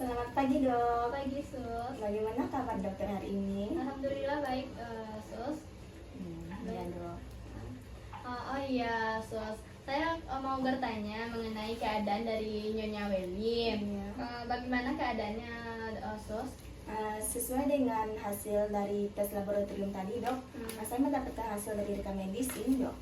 Selamat pagi dok. Pagi Sus. Bagaimana kabar dokter hari ini? Alhamdulillah baik Sus. Iya dok. Oh iya Sus, saya mau bertanya mengenai keadaan dari Nyonya Welly. Iya. Bagaimana keadaannya Sus? Sesuai dengan hasil dari tes laboratorium tadi dok, saya mendapatkan hasil dari rekam medis ini dok.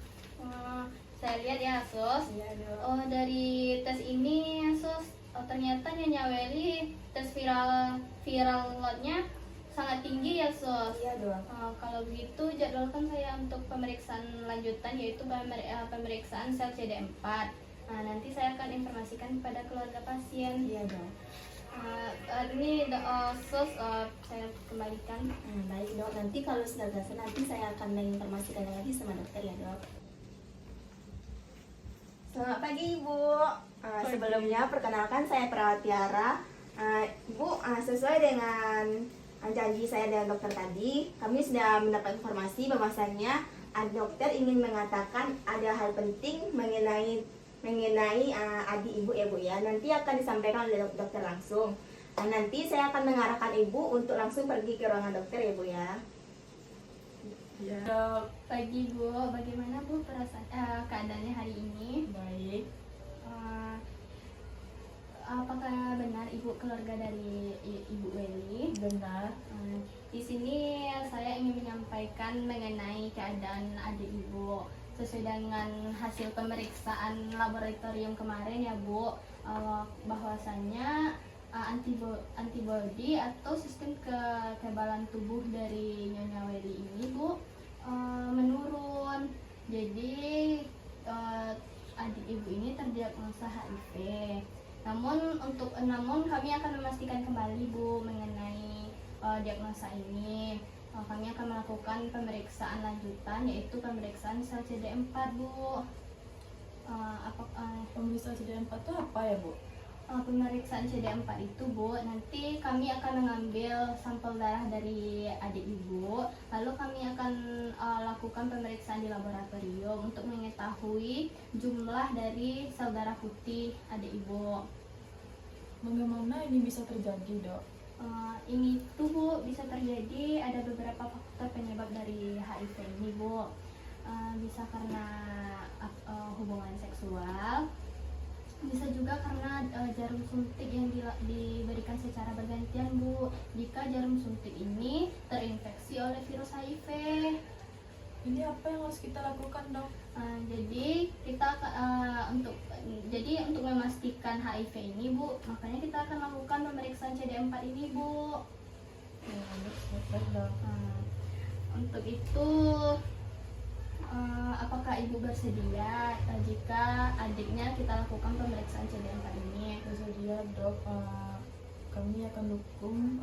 Saya lihat ya Sus. Iya dok. Oh, dari tes ini Sus, ternyata Nyonya Welly tes viral loadnya sangat tinggi ya Sus. Iya dok. Kalau begitu jadwalkan saya untuk pemeriksaan lanjutan, yaitu pemeriksaan sel CD4. Nanti saya akan informasikan kepada keluarga pasien. Iya dok. Ini Sus, saya kembalikan. Baik dok. Nanti kalau sudah selesai nanti saya akan menginformasikan lagi sama dokter ya dok. Selamat pagi ibu. Sebelumnya perkenalkan saya perawat Tiara. Ibu, sesuai dengan janji saya dengan dokter tadi, kami sudah mendapat informasi bahwasannya dokter ingin mengatakan ada hal penting mengenai adik ibu ya bu ya. Nanti akan disampaikan oleh dokter langsung. Nanti saya akan mengarahkan ibu untuk langsung pergi ke ruangan dokter ya bu ya. Ya, Pagi Bu, bagaimana Bu keadaannya hari ini? baik. Apakah benar Ibu keluarga dari Ibu Welly? Benar. Di sini saya ingin menyampaikan mengenai keadaan adik Ibu sesuai dengan hasil pemeriksaan laboratorium kemarin ya Bu, bahwasannya antibody atau sistem kekebalan tubuh dari Nyonya Welly ini Bu menurun. Jadi adik Ibu ini terdiagnosa HIV. Namun kami akan memastikan kembali Bu mengenai diagnosa ini. Kami akan melakukan pemeriksaan lanjutan, yaitu pemeriksaan sel CD4 Bu. Pemeriksaan CD4 itu apa ya, Bu? Pemeriksaan CD4 itu Bu, nanti kami akan mengambil sampel darah dari adik Ibu, lalu kami akan lakukan pemeriksaan di laboratorium untuk mengetahui jumlah dari sel darah putih adik Ibu. Bagaimana ini bisa terjadi, Dok? Ini tuh Bu, bisa terjadi ada beberapa faktor penyebab dari HIV ini Bu. Bisa karena hubungan seksual, bisa juga karena jarum suntik yang diberikan secara bergantian Bu. Jika jarum suntik ini terinfeksi oleh virus HIV. Ini apa yang harus kita lakukan, Dok? Jadi untuk memastikan HIV ini Bu, makanya kita akan lakukan pemeriksaan CD4 ini Bu. Ya, Dok. Untuk itu apakah Ibu bersedia jika adiknya kita lakukan pemeriksaan CD4 ini? Bersedia, Dok. Kami akan dukung.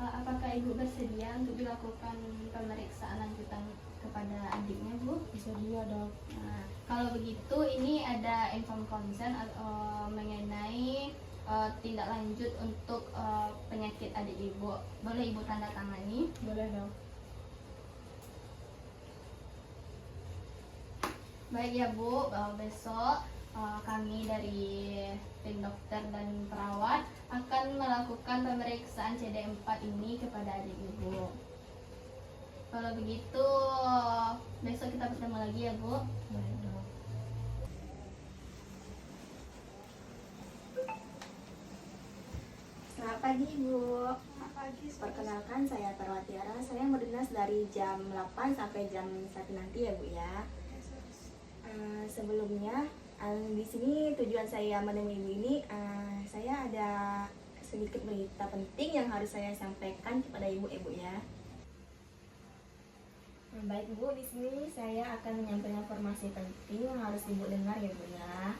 Apakah Ibu bersedia untuk dilakukan pemeriksaan lanjutan kepada adiknya Bu? Bersedia, Dok. Kalau begitu ini ada inform consent mengenai tindak lanjut untuk penyakit adik Ibu. Boleh Ibu tanda tangani? Boleh, Dok. Baik ya Bu, besok kami dari tim dokter dan perawat akan melakukan pemeriksaan CD4 ini kepada adik Ibu. Kalau begitu besok kita bertemu lagi ya Bu. Baik, Dok. Selamat pagi ibu. Pagi. Perkenalkan saya perawat Tiara. Saya berdinas dari jam 8 sampai jam 1 nanti ya bu ya. Sebelumnya di sini tujuan saya menemui ibu ini, saya ada sedikit berita penting yang harus saya sampaikan kepada ibu ya. Baik bu, di sini saya akan menyampaikan informasi penting yang harus ibu dengar ya bu ya.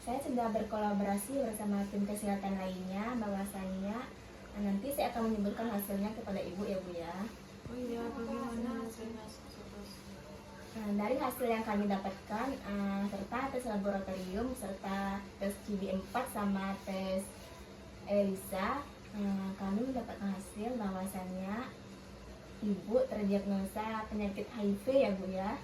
Saya sudah berkolaborasi bersama tim kesehatan lainnya, bahwasanya nanti saya akan menyebutkan hasilnya kepada ibu ya bu ya. Oh iya, bagaimana hasilnya? Dari hasil yang kami dapatkan, serta tes laboratorium, serta tes CD4 sama tes ELISA, kami mendapatkan hasil bahwasannya ibu terdiagnosa penyakit HIV ya bu ya.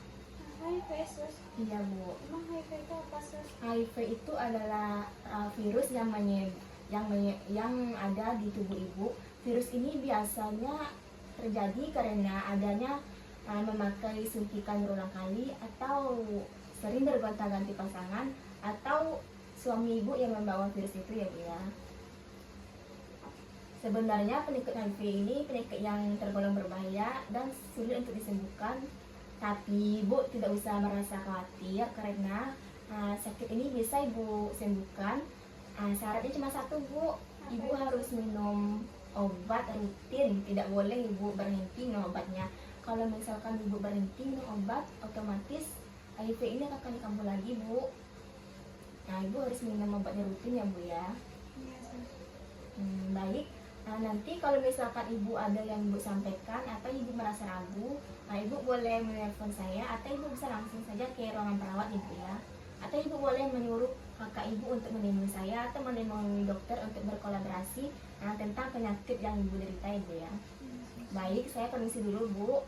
HIV Sus. Iya bu. Emang HIV itu apa Sus? HIV itu adalah virus yang yang ada di tubuh ibu. Virus ini biasanya terjadi karena adanya memakai suntikan berulang kali, atau sering bergonta-ganti pasangan, atau suami ibu yang membawa virus itu ya Bu ya. Sebenarnya penyakit HIV ini penyakit yang tergolong berbahaya dan sulit untuk disembuhkan. Tapi Ibu tidak usah merasa khawatir karena sakit ini bisa Ibu sembuhkan. Syaratnya cuma satu Bu, Ibu harus minum obat rutin, tidak boleh Ibu berhenti minum obatnya. Kalau misalkan Ibu berhenti minum obat, otomatis HIV ini akan kambuh lagi Bu. Nah, Ibu harus minum obatnya rutin ya Bu ya. Baik. Nanti kalau misalkan Ibu ada yang Ibu sampaikan atau Ibu merasa ragu, Ibu boleh menelpon saya, atau Ibu bisa langsung saja ke ruangan perawat Ibu ya. Atau Ibu boleh menyuruh kakak Ibu untuk menemui saya atau menemui dokter untuk berkolaborasi tentang penyakit yang Ibu derita Ibu ya. Baik, saya permisi dulu Bu.